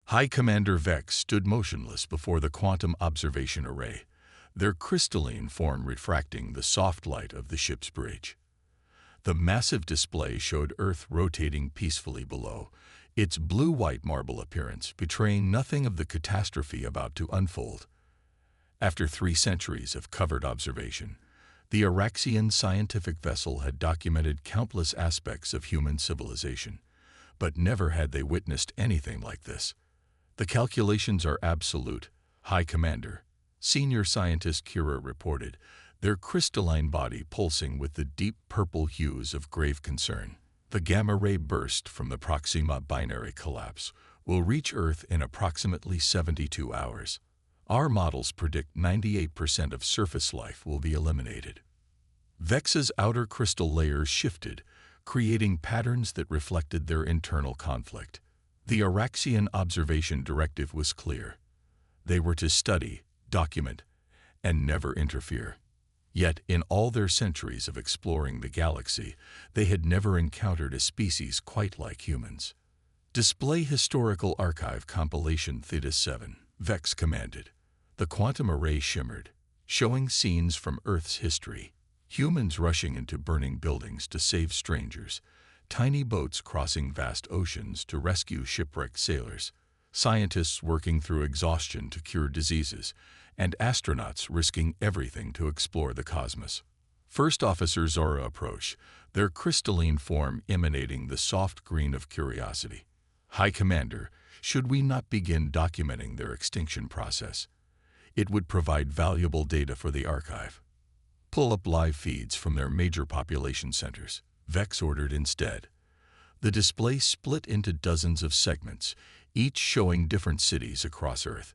High Commander Vex stood motionless before the quantum observation array, their crystalline form refracting the soft light of the ship's bridge. The massive display showed Earth rotating peacefully below, its blue-white marble appearance betraying nothing of the catastrophe about to unfold. After 3 centuries of covered observation, the Araxian scientific vessel had documented countless aspects of human civilization, but never had they witnessed anything like this. "The calculations are absolute, High Commander," Senior Scientist Kira reported, their crystalline body pulsing with the deep purple hues of grave concern. "The gamma-ray burst from the Proxima binary collapse will reach Earth in approximately 72 hours. Our models predict 98% of surface life will be eliminated." Vex's outer crystal layers shifted, creating patterns that reflected their internal conflict. The Araxian observation directive was clear. They were to study, document, and never interfere. Yet, in all their centuries of exploring the galaxy, they had never encountered a species quite like humans. "Display historical archive compilation Theta 7, Vex commanded. The quantum array shimmered, showing scenes from Earth's history. Humans rushing into burning buildings to save strangers, tiny boats crossing vast oceans to rescue shipwrecked sailors, scientists working through exhaustion to cure diseases, and astronauts risking everything to explore the cosmos." First Officer Zora approached, their crystalline form emanating the soft green of curiosity. "High Commander, should we not begin documenting their extinction process? It would provide valuable data for the archive." "Pull up live feeds from their major population centers," Vex ordered instead. The display split into dozens of segments, each showing different cities across Earth.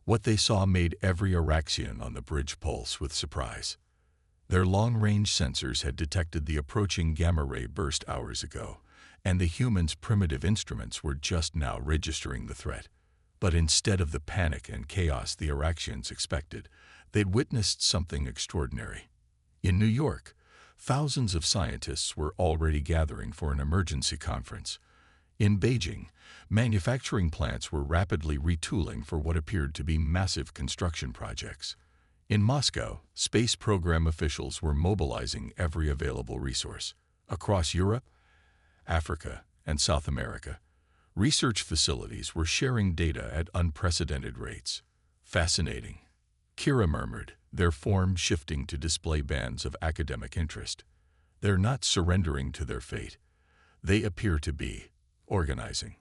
What they saw made every Araxian on the bridge pulse with surprise. Their long-range sensors had detected the approaching gamma-ray burst hours ago, and the humans' primitive instruments were just now registering the threat. But instead of the panic and chaos the Araxians expected, they'd witnessed something extraordinary. In New York, thousands of scientists were already gathering for an emergency conference. In Beijing, manufacturing plants were rapidly retooling for what appeared to be massive construction projects. In Moscow, space program officials were mobilizing every available resource. Across Europe, Africa, and South America, research facilities were sharing data at unprecedented rates. "Fascinating," Kira murmured, their form shifting to display bands of academic interest. "They're not surrendering to their fate. They appear to be organizing."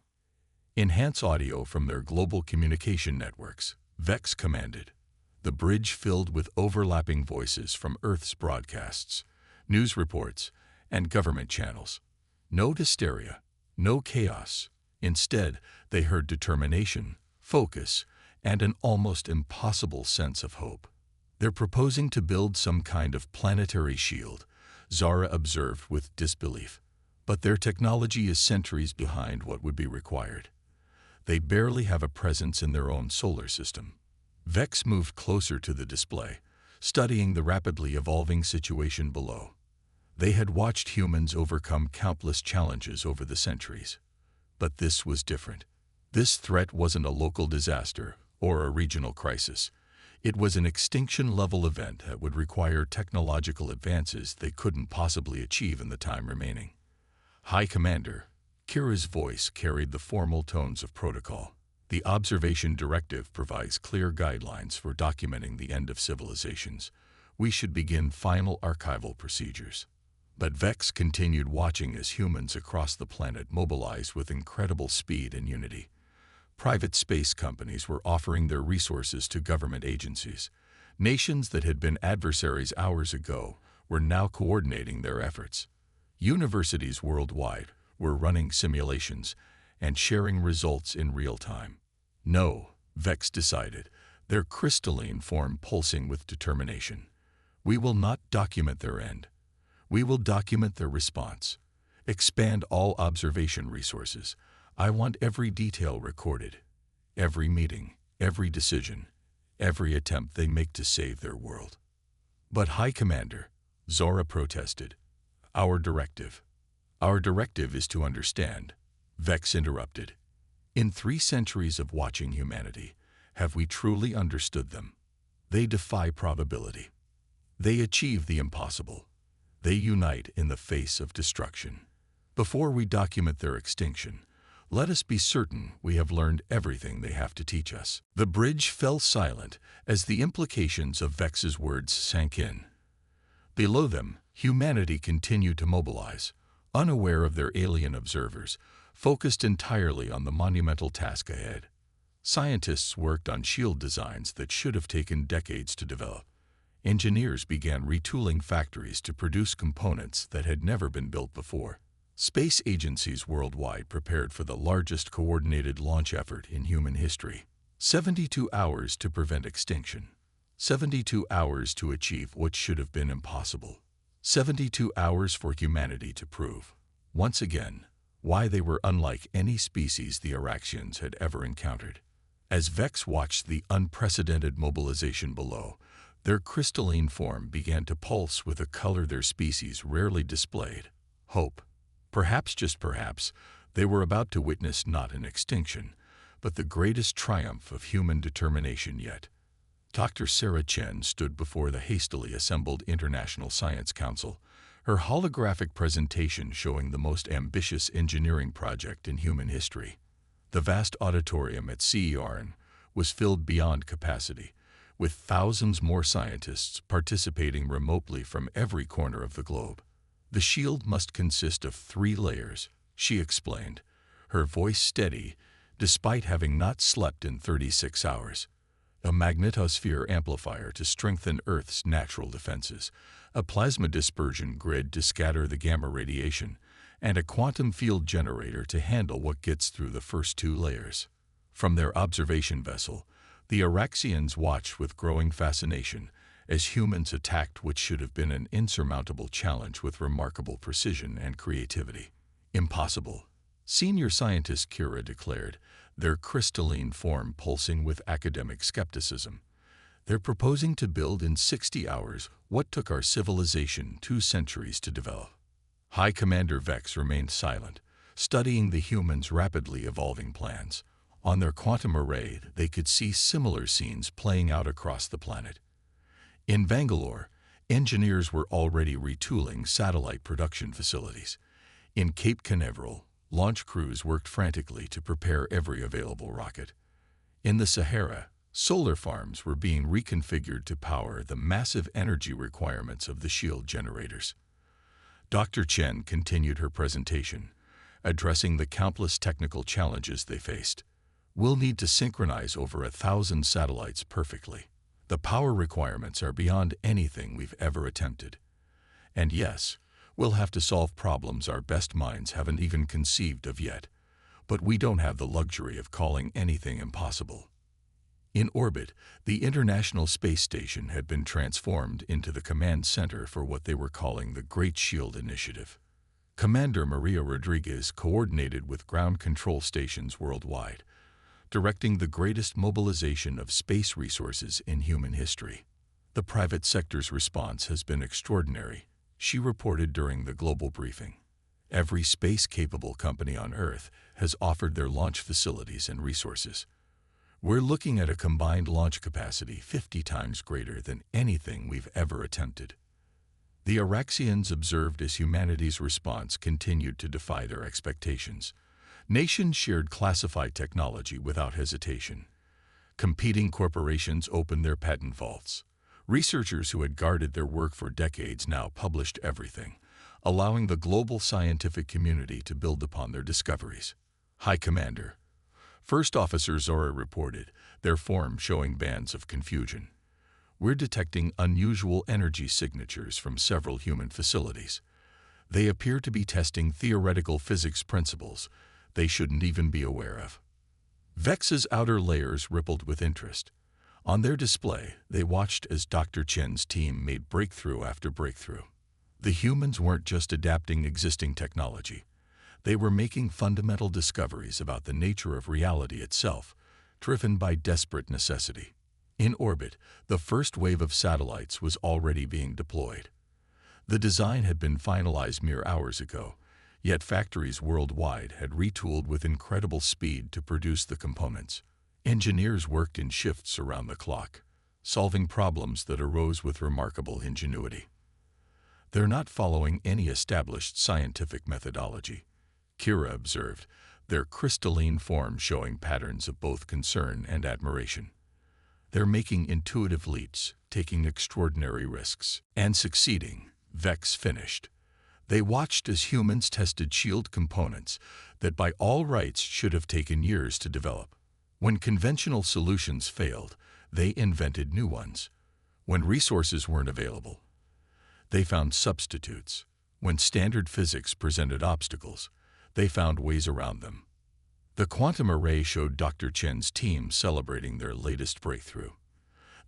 "Enhance audio from their global communication networks," Vex commanded. The bridge filled with overlapping voices from Earth's broadcasts, news reports, and government channels. No hysteria, no chaos. Instead, they heard determination, focus, and an almost impossible sense of hope. "They're proposing to build some kind of planetary shield," Zara observed with disbelief. "But their technology is centuries behind what would be required. They barely have a presence in their own solar system." Vex moved closer to the display, studying the rapidly evolving situation below. They had watched humans overcome countless challenges over the centuries. But this was different. This threat wasn't a local disaster or a regional crisis. It was an extinction-level event that would require technological advances they couldn't possibly achieve in the time remaining. "High Commander," Kira's voice carried the formal tones of protocol. "The observation directive provides clear guidelines for documenting the end of civilizations. We should begin final archival procedures." But Vex continued watching as humans across the planet mobilized with incredible speed and unity. Private space companies were offering their resources to government agencies. Nations that had been adversaries hours ago were now coordinating their efforts. Universities worldwide were running simulations and sharing results in real time. "No," Vex decided, their crystalline form pulsing with determination. "We will not document their end. We will document their response. Expand all observation resources. I want every detail recorded. Every meeting, every decision, every attempt they make to save their world." "But High Commander," Zora protested, "our directive." "Our directive is to understand," Vex interrupted. In 3 centuries of watching humanity, have we truly understood them? They defy probability. They achieve the impossible. They unite in the face of destruction. Before we document their extinction, let us be certain we have learned everything they have to teach us. The bridge fell silent as the implications of Vex's words sank in. Below them, humanity continued to mobilize, unaware of their alien observers, focused entirely on the monumental task ahead. Scientists worked on shield designs that should have taken decades to develop. Engineers began retooling factories to produce components that had never been built before. Space agencies worldwide prepared for the largest coordinated launch effort in human history. 72 hours to prevent extinction. 72 hours to achieve what should have been impossible. 72 hours for humanity to prove, once again, why they were unlike any species the Araxians had ever encountered. As Vex watched the unprecedented mobilization below, their crystalline form began to pulse with a color their species rarely displayed: hope. Perhaps, just perhaps, they were about to witness not an extinction, but the greatest triumph of human determination yet. Dr. Sarah Chen stood before the hastily assembled International Science Council, her holographic presentation showing the most ambitious engineering project in human history. The vast auditorium at CERN was filled beyond capacity, with thousands more scientists participating remotely from every corner of the globe. The shield must consist of 3 layers, she explained, her voice steady despite having not slept in 36 hours. A magnetosphere amplifier to strengthen Earth's natural defenses, a plasma dispersion grid to scatter the gamma radiation, and a quantum field generator to handle what gets through the first 2 layers. From their observation vessel, the Araxians watched with growing fascination as humans attacked what should have been an insurmountable challenge with remarkable precision and creativity. Impossible, senior scientist Kira declared, their crystalline form pulsing with academic skepticism. They're proposing to build in 60 hours what took our civilization 2 centuries to develop. High Commander Vex remained silent, studying the humans' rapidly evolving plans. On their quantum array, they could see similar scenes playing out across the planet. In Bangalore, engineers were already retooling satellite production facilities. In Cape Canaveral, launch crews worked frantically to prepare every available rocket. In the Sahara, solar farms were being reconfigured to power the massive energy requirements of the shield generators. Dr. Chen continued her presentation, addressing the countless technical challenges they faced. We'll need to synchronize over 1,000 satellites perfectly. The power requirements are beyond anything we've ever attempted. And yes, we'll have to solve problems our best minds haven't even conceived of yet. But we don't have the luxury of calling anything impossible. In orbit, the International Space Station had been transformed into the command center for what they were calling the Great Shield Initiative. Commander Maria Rodriguez coordinated with ground control stations worldwide, directing the greatest mobilization of space resources in human history. The private sector's response has been extraordinary, she reported during the global briefing. Every space-capable company on Earth has offered their launch facilities and resources. We're looking at a combined launch capacity 50 times greater than anything we've ever attempted. The Araxians observed as humanity's response continued to defy their expectations. Nations shared classified technology without hesitation. Competing corporations opened their patent vaults. Researchers who had guarded their work for decades now published everything, allowing the global scientific community to build upon their discoveries. High Commander. First Officer Zora reported, their form showing bands of confusion. We're detecting unusual energy signatures from several human facilities. They appear to be testing theoretical physics principles they shouldn't even be aware of. Vex's outer layers rippled with interest. On their display, they watched as Dr. Chen's team made breakthrough after breakthrough. The humans weren't just adapting existing technology. They were making fundamental discoveries about the nature of reality itself, driven by desperate necessity. In orbit, the first wave of satellites was already being deployed. The design had been finalized mere hours ago, Yet factories worldwide had retooled with incredible speed to produce the components. Engineers worked in shifts around the clock, solving problems that arose with remarkable ingenuity. They're not following any established scientific methodology, Kira observed, their crystalline form showing patterns of both concern and admiration. They're making intuitive leaps, taking extraordinary risks, and succeeding, Vex finished. They watched as humans tested shield components that by all rights should have taken years to develop. When conventional solutions failed, they invented new ones. When resources weren't available, they found substitutes. When standard physics presented obstacles, they found ways around them. The quantum array showed Dr. Chen's team celebrating their latest breakthrough.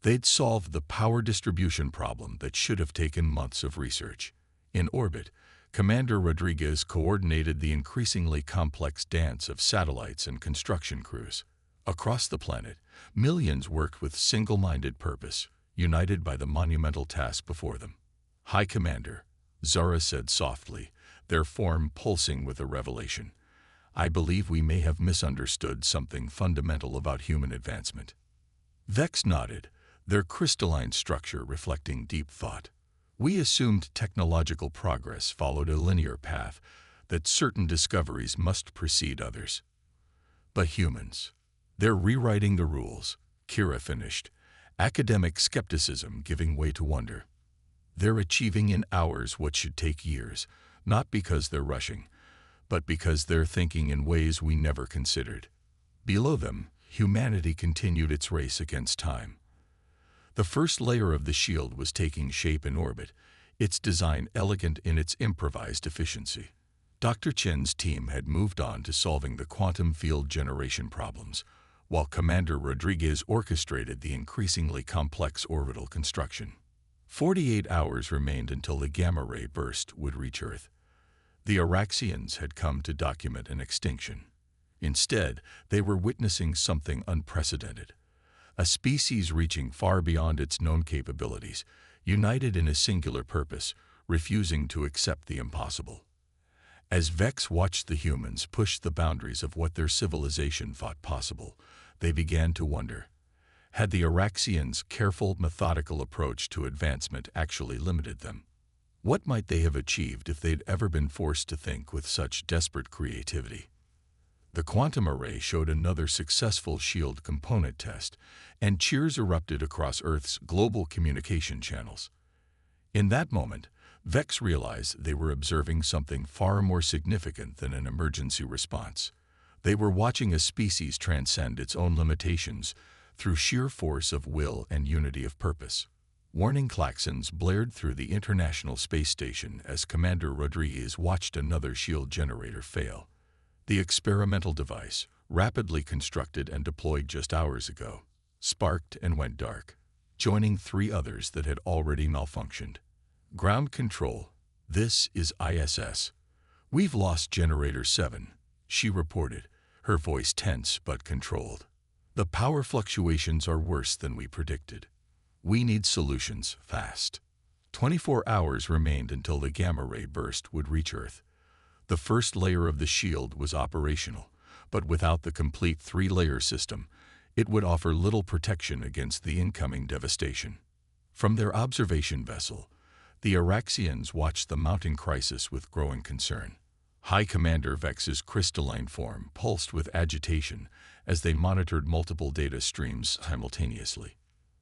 They'd solved the power distribution problem that should have taken months of research. In orbit, Commander Rodriguez coordinated the increasingly complex dance of satellites and construction crews. Across the planet, millions worked with single-minded purpose, united by the monumental task before them. "High Commander," Zara said softly, their form pulsing with a revelation. "I believe we may have misunderstood something fundamental about human advancement." Vex nodded, their crystalline structure reflecting deep thought. "We assumed technological progress followed a linear path, that certain discoveries must precede others. But humans, they're rewriting the rules," Kira finished, academic skepticism giving way to wonder. "They're achieving in hours what should take years, not because they're rushing, but because they're thinking in ways we never considered." Below them, humanity continued its race against time. The first layer of the shield was taking shape in orbit, its design elegant in its improvised efficiency. Dr. Chen's team had moved on to solving the quantum field generation problems, while Commander Rodriguez orchestrated the increasingly complex orbital construction. 48 hours remained until the gamma-ray burst would reach Earth. The Araxians had come to document an extinction. Instead, they were witnessing something unprecedented. A species reaching far beyond its known capabilities, united in a singular purpose, refusing to accept the impossible. As Vex watched the humans push the boundaries of what their civilization thought possible, they began to wonder, had the Araxians' careful, methodical approach to advancement actually limited them? What might they have achieved if they'd ever been forced to think with such desperate creativity? The quantum array showed another successful shield component test, and cheers erupted across Earth's global communication channels. In that moment, Vex realized they were observing something far more significant than an emergency response. They were watching a species transcend its own limitations through sheer force of will and unity of purpose. Warning klaxons blared through the International Space Station as Commander Rodriguez watched another shield generator fail. The experimental device, rapidly constructed and deployed just hours ago, sparked and went dark, joining 3 others that had already malfunctioned. "Ground control, this is ISS. We've lost Generator 7, she reported, her voice tense but controlled. "The power fluctuations are worse than we predicted. We need solutions fast." 24 hours remained until the gamma-ray burst would reach Earth. The first layer of the shield was operational, but without the complete 3-layer system, it would offer little protection against the incoming devastation. From their observation vessel, the Araxians watched the mounting crisis with growing concern. High Commander Vex's crystalline form pulsed with agitation as they monitored multiple data streams simultaneously.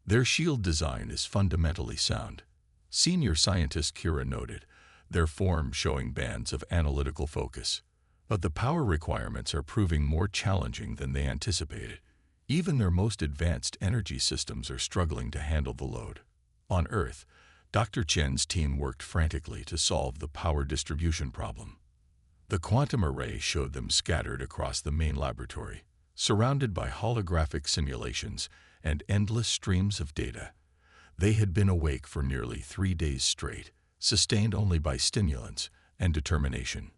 "Their shield design is fundamentally sound," senior scientist Kira noted, their form showing bands of analytical focus. "But the power requirements are proving more challenging than they anticipated. Even their most advanced energy systems are struggling to handle the load." On Earth, Dr. Chen's team worked frantically to solve the power distribution problem. The quantum array showed them scattered across the main laboratory, surrounded by holographic simulations and endless streams of data. They had been awake for nearly 3 days straight, sustained only by stimulants and determination.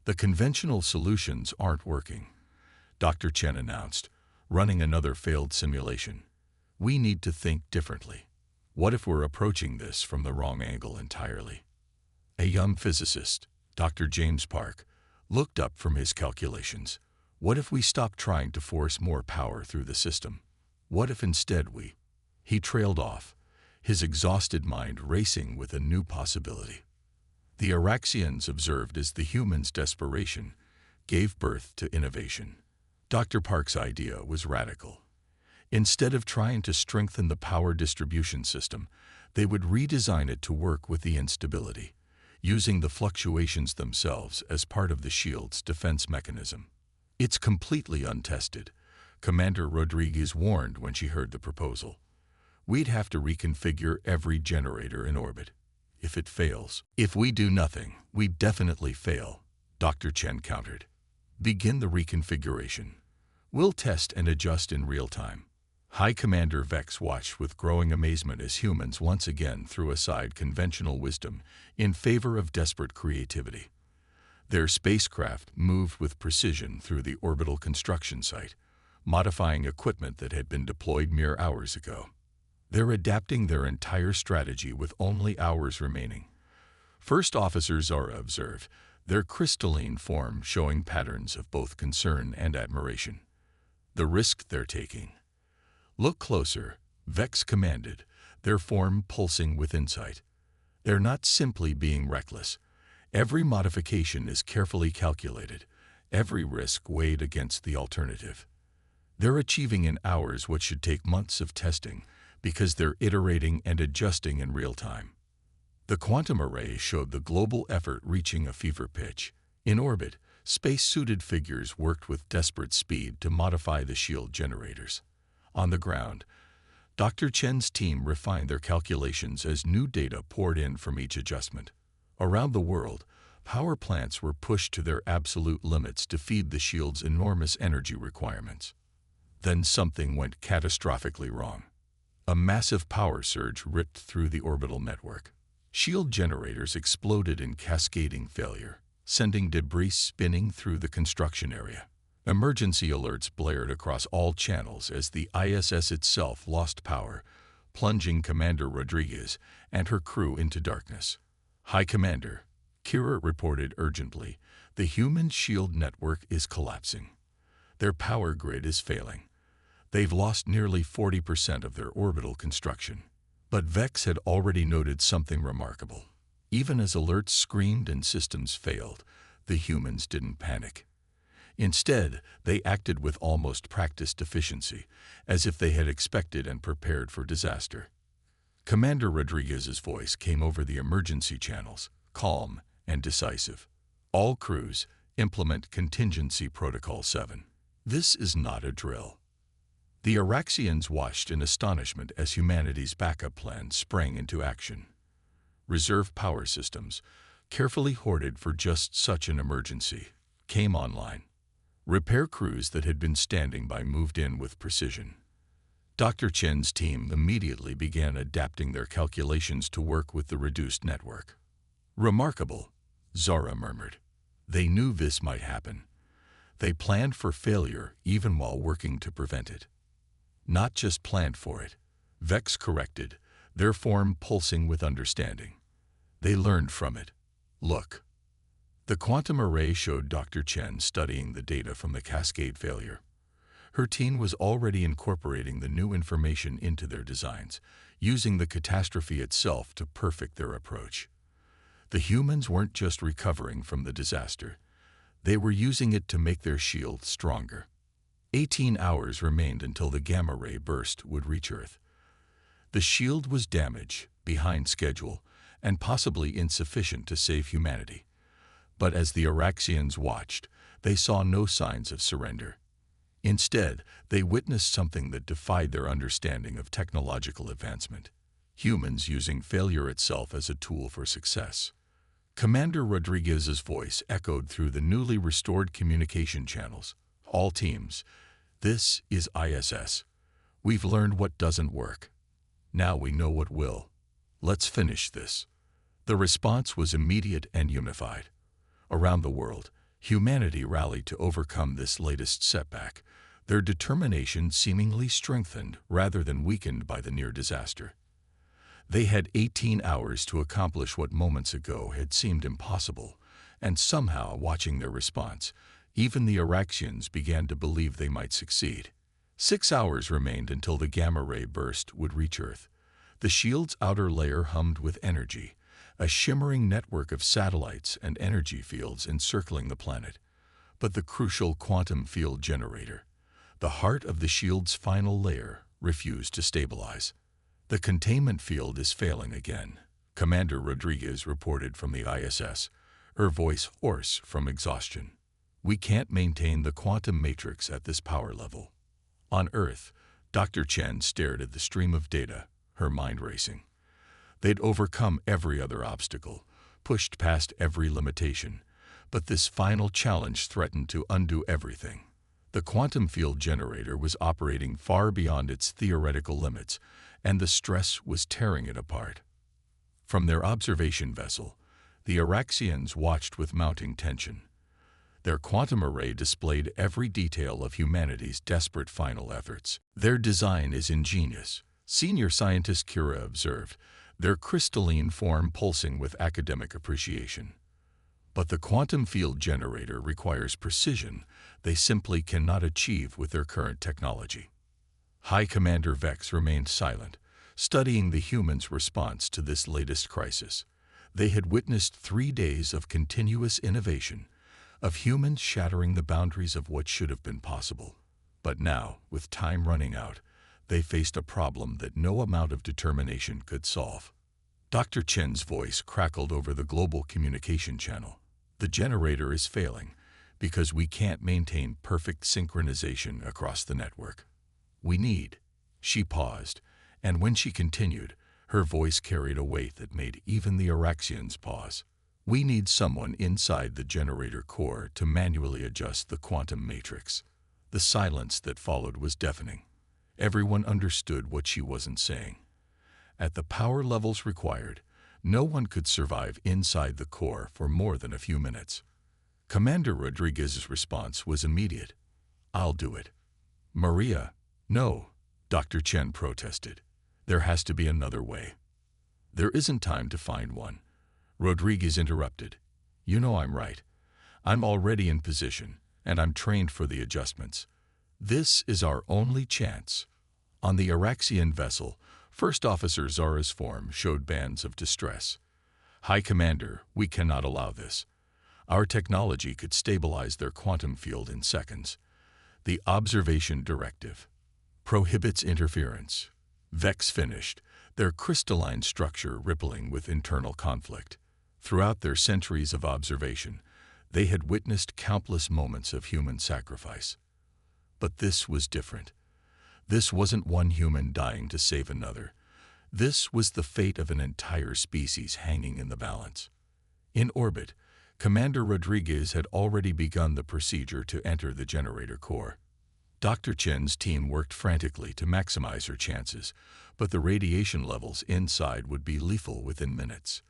"The conventional solutions aren't working," Dr. Chen announced, running another failed simulation. "We need to think differently. What if we're approaching this from the wrong angle entirely?" A young physicist, Dr. James Park, looked up from his calculations. What if we stopped trying to force more power through the system? What if instead we... He trailed off, his exhausted mind racing with a new possibility. The Araxians observed as the humans' desperation gave birth to innovation. Dr. Park's idea was radical. Instead of trying to strengthen the power distribution system, they would redesign it to work with the instability, using the fluctuations themselves as part of the shield's defense mechanism. It's completely untested, Commander Rodriguez warned when she heard the proposal. We'd have to reconfigure every generator in orbit. If it fails, if we do nothing, we definitely fail, Dr. Chen countered. Begin the reconfiguration. We'll test and adjust in real time. High Commander Vex watched with growing amazement as humans once again threw aside conventional wisdom in favor of desperate creativity. Their spacecraft moved with precision through the orbital construction site, modifying equipment that had been deployed mere hours ago. They're adapting their entire strategy with only hours remaining. First Officer Zara observed, their crystalline form showing patterns of both concern and admiration. The risk they're taking. Look closer, Vex commanded, their form pulsing with insight. They're not simply being reckless. Every modification is carefully calculated, every risk weighed against the alternative. They're achieving in hours what should take months of testing because they're iterating and adjusting in real time. The quantum array showed the global effort reaching a fever pitch. In orbit, space-suited figures worked with desperate speed to modify the shield generators. On the ground, Dr. Chen's team refined their calculations as new data poured in from each adjustment. Around the world, power plants were pushed to their absolute limits to feed the shield's enormous energy requirements. Then something went catastrophically wrong. A massive power surge ripped through the orbital network. Shield generators exploded in cascading failure, sending debris spinning through the construction area. Emergency alerts blared across all channels as the ISS itself lost power, plunging Commander Rodriguez and her crew into darkness. High Commander, Kira reported urgently, the human shield network is collapsing. Their power grid is failing. They've lost nearly 40% of their orbital construction. But Vex had already noted something remarkable. Even as alerts screamed and systems failed, the humans didn't panic. Instead, they acted with almost practiced efficiency, as if they had expected and prepared for disaster. Commander Rodriguez's voice came over the emergency channels, calm and decisive. All crews, implement Contingency Protocol 7. This is not a drill. The Araxians watched in astonishment as humanity's backup plan sprang into action. Reserve power systems, carefully hoarded for just such an emergency, came online. Repair crews that had been standing by moved in with precision. Dr. Chen's team immediately began adapting their calculations to work with the reduced network. Remarkable, Zara murmured. They knew this might happen. They planned for failure even while working to prevent it. Not just planned for it, Vex corrected, their form pulsing with understanding. They learned from it. Look. The quantum array showed Dr. Chen studying the data from the cascade failure. Her team was already incorporating the new information into their designs, using the catastrophe itself to perfect their approach. The humans weren't just recovering from the disaster. They were using it to make their shield stronger. 18 hours remained until the gamma ray burst would reach Earth. The shield was damaged, behind schedule, and possibly insufficient to save humanity. But as the Araxians watched, they saw no signs of surrender. Instead, they witnessed something that defied their understanding of technological advancement. Humans using failure itself as a tool for success. Commander Rodriguez's voice echoed through the newly restored communication channels. All teams, this is ISS. We've learned what doesn't work. Now we know what will. Let's finish this. The response was immediate and unified. Around the world, humanity rallied to overcome this latest setback, their determination seemingly strengthened rather than weakened by the near disaster. They had 18 hours to accomplish what moments ago had seemed impossible, and somehow, watching their response, even the Araxians began to believe they might succeed. 6 hours remained until the gamma-ray burst would reach Earth. The shield's outer layer hummed with energy, a shimmering network of satellites and energy fields encircling the planet. But the crucial quantum field generator, the heart of the shield's final layer, refused to stabilize. "The containment field is failing again," Commander Rodriguez reported from the ISS, her voice hoarse from exhaustion. "We can't maintain the quantum matrix at this power level." On Earth, Dr. Chen stared at the stream of data, her mind racing. They'd overcome every other obstacle, pushed past every limitation, but this final challenge threatened to undo everything. The quantum field generator was operating far beyond its theoretical limits, and the stress was tearing it apart. From their observation vessel, the Araxians watched with mounting tension. Their quantum array displayed every detail of humanity's desperate final efforts. "Their design is ingenious," senior scientist Kira observed, their crystalline form pulsing with academic appreciation. "But the quantum field generator requires precision they simply cannot achieve with their current technology." High Commander Vex remained silent, studying the humans' response to this latest crisis. They had witnessed 3 days of continuous innovation, of humans shattering the boundaries of what should have been possible. But now, with time running out, they faced a problem that no amount of determination could solve. Dr. Chen's voice crackled over the global communication channel. "The generator is failing because we can't maintain perfect synchronization across the network. We need—" She paused, and when she continued, her voice carried a weight that made even the Araxians pause. "We need someone inside the generator core to manually adjust the quantum matrix." The silence that followed was deafening. Everyone understood what she wasn't saying. At the power levels required, no one could survive inside the core for more than a few minutes. Commander Rodriguez's response was immediate. "I'll do it." "Maria." "No," Dr. Chen protested. "There has to be another way." "There isn't time to find one," Rodriguez interrupted. "You know I'm right. I'm already in position, and I'm trained for the adjustments. This is our only chance." On the Araxian vessel, First Officer Zara's form showed bands of distress. "High Commander, we cannot allow this. Our technology could stabilize their quantum field in seconds. The observation directive prohibits interference." Vex finished, their crystalline structure rippling with internal conflict. Throughout their centuries of observation, they had witnessed countless moments of human sacrifice. But this was different. This wasn't one human dying to save another. This was the fate of an entire species hanging in the balance. In orbit, Commander Rodriguez had already begun the procedure to enter the generator core. Dr. Chen's team worked frantically to maximize her chances, but the radiation levels inside would be lethal within minutes.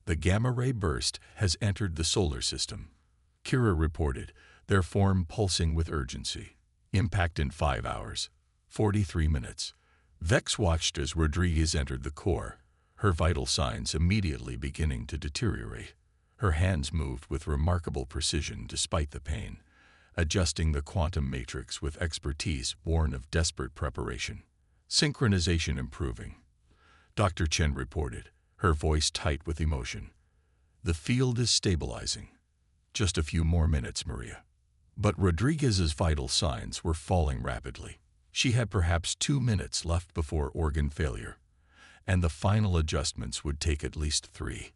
"The gamma-ray burst has entered the solar system," Kira reported, their form pulsing with urgency. "Impact in 5 hours, 43 minutes. Vex watched as Rodriguez entered the core, her vital signs immediately beginning to deteriorate. Her hands moved with remarkable precision despite the pain, adjusting the quantum matrix with expertise born of desperate preparation. "Synchronization improving," Dr. Chen reported, her voice tight with emotion. "The field is stabilizing. Just a few more minutes, Maria." But Rodriguez's vital signs were falling rapidly. She had perhaps 2 minutes left before organ failure, and the final adjustments would take at least 3.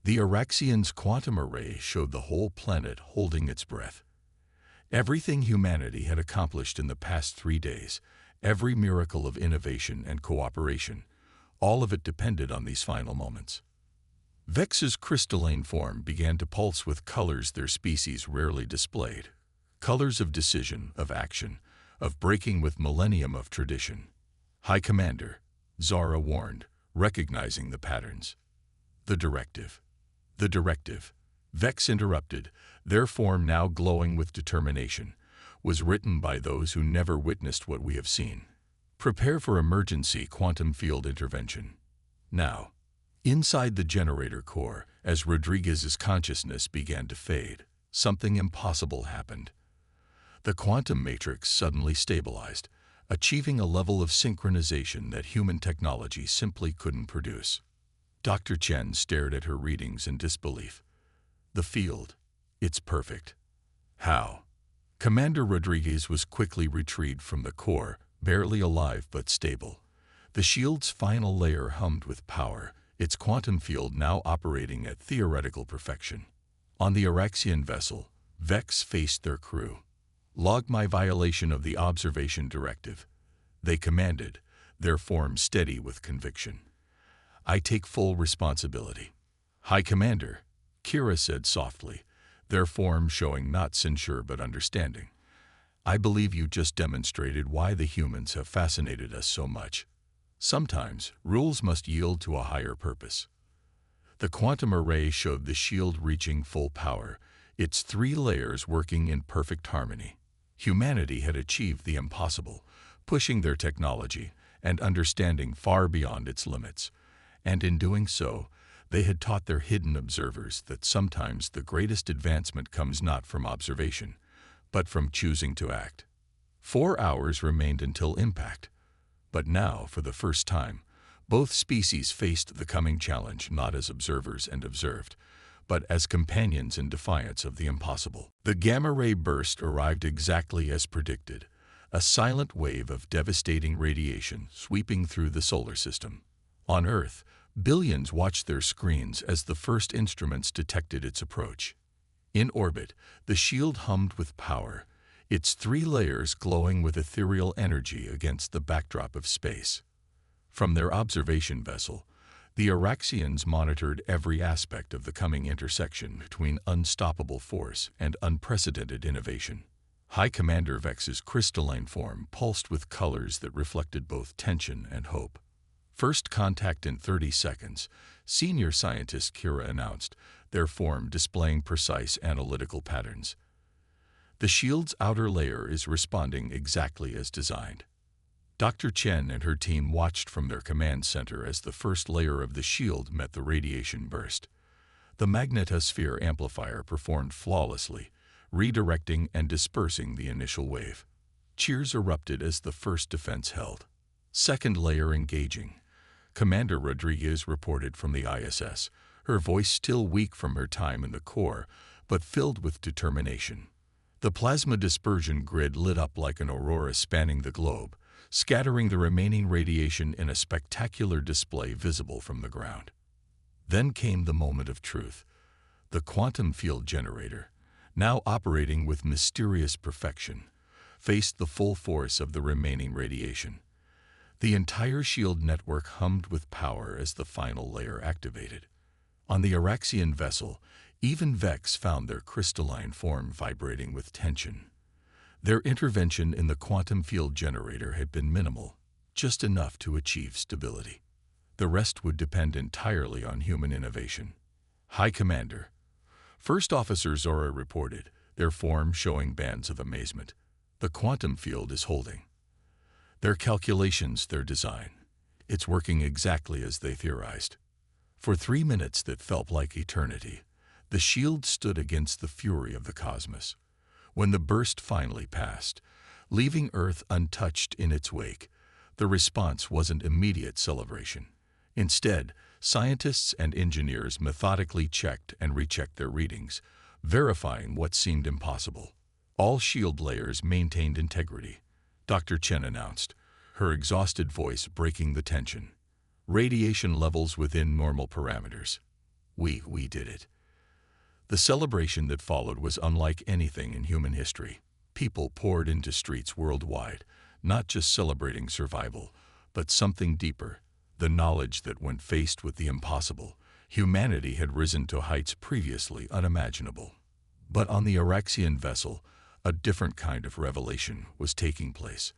The Araxian's quantum array showed the whole planet holding its breath. Everything humanity had accomplished in the past 3 days, every miracle of innovation and cooperation, all of it depended on these final moments. Vex's crystalline form began to pulse with colors their species rarely displayed. Colors of decision, of action, of breaking with millennium of tradition. "High Commander," Zara warned, recognizing the patterns. "The directive." "The directive," Vex interrupted, their form now glowing with determination, "was written by those who never witnessed what we have seen. Prepare for emergency quantum field intervention. Now." Inside the generator core, as Rodriguez's consciousness began to fade, something impossible happened. The quantum matrix suddenly stabilized, achieving a level of synchronization that human technology simply couldn't produce. Dr. Chen stared at her readings in disbelief. The field, it's perfect. How? Commander Rodriguez was quickly retrieved from the core, barely alive but stable. The shield's final layer hummed with power, its quantum field now operating at theoretical perfection. On the Araxian vessel, Vex faced their crew. "Log my violation of the observation directive," they commanded, their form steady with conviction. "I take full responsibility." "High Commander," Kira said softly, their form showing not censure but understanding. "I believe you just demonstrated why the humans have fascinated us so much. Sometimes, rules must yield to a higher purpose." The quantum array showed the shield reaching full power, its 3 layers working in perfect harmony. Humanity had achieved the impossible, pushing their technology and understanding far beyond its limits. And in doing so, they had taught their hidden observers that sometimes the greatest advancement comes not from observation, but from choosing to act. 4 hours remained until impact. But now, for the first time, both species faced the coming challenge not as observers and observed, but as companions in defiance of the impossible. The gamma-ray burst arrived exactly as predicted, a silent wave of devastating radiation sweeping through the solar system. On Earth, billions watched their screens as the first instruments detected its approach. In orbit, the shield hummed with power, its 3 layers glowing with ethereal energy against the backdrop of space. From their observation vessel, the Araxians monitored every aspect of the coming intersection between unstoppable force and unprecedented innovation. High Commander Vex's crystalline form pulsed with colors that reflected both tension and hope. "First contact in 30 seconds, Senior Scientist Kira announced, their form displaying precise analytical patterns. "The shield's outer layer is responding exactly as designed." Dr. Chen and her team watched from their command center as the first layer of the shield met the radiation burst. The magnetosphere amplifier performed flawlessly, redirecting and dispersing the initial wave. Cheers erupted as the first defense held. "Second layer engaging," Commander Rodriguez reported from the ISS, her voice still weak from her time in the core, but filled with determination. The plasma dispersion grid lit up like an aurora spanning the globe, scattering the remaining radiation in a spectacular display visible from the ground. Then came the moment of truth. The quantum field generator, now operating with mysterious perfection, faced the full force of the remaining radiation. The entire shield network hummed with power as the final layer activated. On the Araxian vessel, even Vex found their crystalline form vibrating with tension. Their intervention in the quantum field generator had been minimal, just enough to achieve stability. The rest would depend entirely on human innovation. "High Commander," First Officer Zora reported, their form showing bands of amazement. "The quantum field is holding. Their calculations, their design. It's working exactly as they theorized." For 3 minutes that felt like eternity, the shield stood against the fury of the cosmos. When the burst finally passed, leaving Earth untouched in its wake, the response wasn't immediate celebration. Instead, scientists and engineers methodically checked and rechecked their readings, verifying what seemed impossible. All shield layers maintained integrity, Dr. Chen announced, her exhausted voice breaking the tension. "Radiation levels within normal parameters. We did it." The celebration that followed was unlike anything in human history. People poured into streets worldwide, not just celebrating survival, but something deeper, the knowledge that when faced with the impossible, humanity had risen to heights previously unimaginable. But on the Araxian vessel, a different kind of revelation was taking place.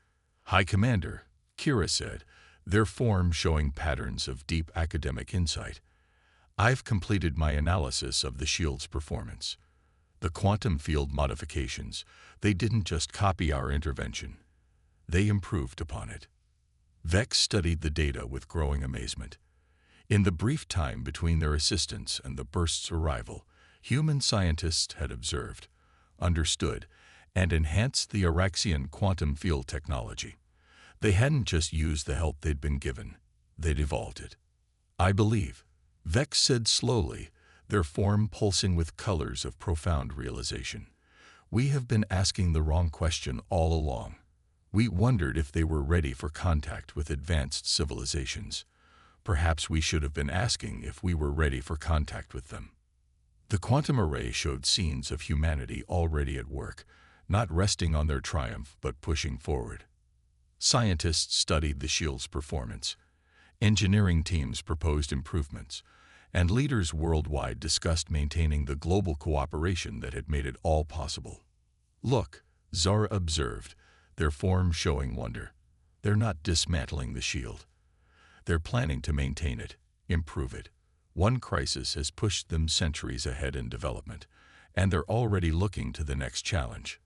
"High Commander," Kira said, their form showing patterns of deep academic insight, "I've completed my analysis of the shield's performance. The quantum field modifications, they didn't just copy our intervention. They improved upon it." Vex studied the data with growing amazement. In the brief time between their assistance and the burst's arrival, human scientists had observed, understood, and enhanced the Araxian quantum field technology. They hadn't just used the help they'd been given, they'd evolved it. I believe, Vex said slowly, their form pulsing with colors of profound realization. We have been asking the wrong question all along. We wondered if they were ready for contact with advanced civilizations. Perhaps we should have been asking if we were ready for contact with them. The quantum array showed scenes of humanity already at work, not resting on their triumph but pushing forward. Scientists studied the shield's performance. Engineering teams proposed improvements, and leaders worldwide discussed maintaining the global cooperation that had made it all possible. Look, Zara observed, their form showing wonder. They're not dismantling the shield. They're planning to maintain it, improve it. One crisis has pushed them centuries ahead in development, and they're already looking to the next challenge.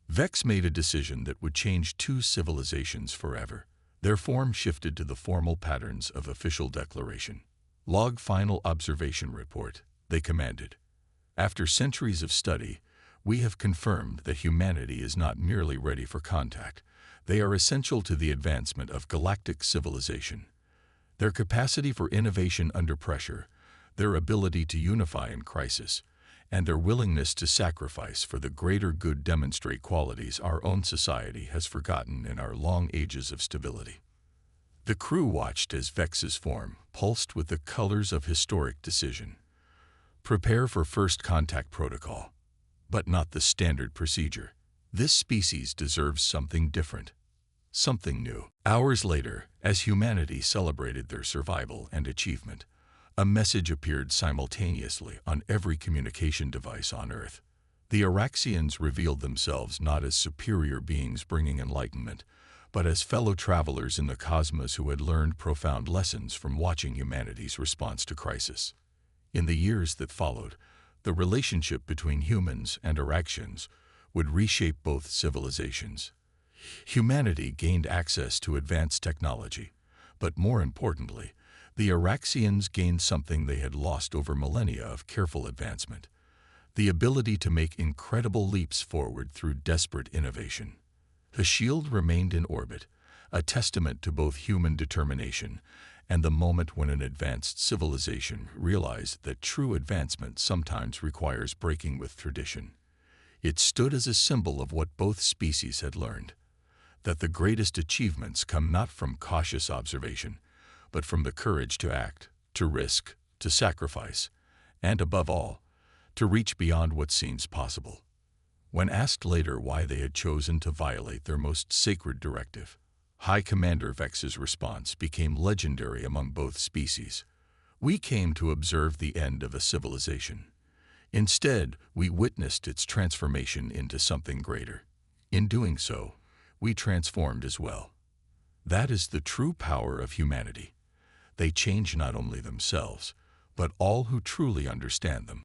Vex made a decision that would change two civilizations forever. Their form shifted to the formal patterns of official declaration. Log final observation report, they commanded. After centuries of study, we have confirmed that humanity is not merely ready for contact. They are essential to the advancement of galactic civilization. Their capacity for innovation under pressure, their ability to unify in crisis, and their willingness to sacrifice for the greater good demonstrate qualities our own society has forgotten in our long ages of stability. The crew watched as Vex's form pulsed with the colors of historic decision. Prepare for first contact protocol, but not the standard procedure. This species deserves something different, something new. Hours later, as humanity celebrated their survival and achievement, a message appeared simultaneously on every communication device on Earth. The Araxians revealed themselves not as superior beings bringing enlightenment, but as fellow travelers in the cosmos who had learned profound lessons from watching humanity's response to crisis. In the years that followed, the relationship between humans and Araxians would reshape both civilizations. Humanity gained access to advanced technology, but more importantly, the Araxians gained something they had lost over millennia of careful advancement: the ability to make incredible leaps forward through desperate innovation. The shield remained in orbit, a testament to both human determination and the moment when an advanced civilization realized that true advancement sometimes requires breaking with tradition. It stood as a symbol of what both species had learned: that the greatest achievements come not from cautious observation, but from the courage to act, to risk, to sacrifice, and above all, to reach beyond what seems possible. When asked later why they had chosen to violate their most sacred directive, High Commander Vex's response became legendary among both species. We came to observe the end of a civilization. Instead, we witnessed its transformation into something greater. In doing so, we transformed as well. That is the true power of humanity. They change not only themselves, but all who truly understand them.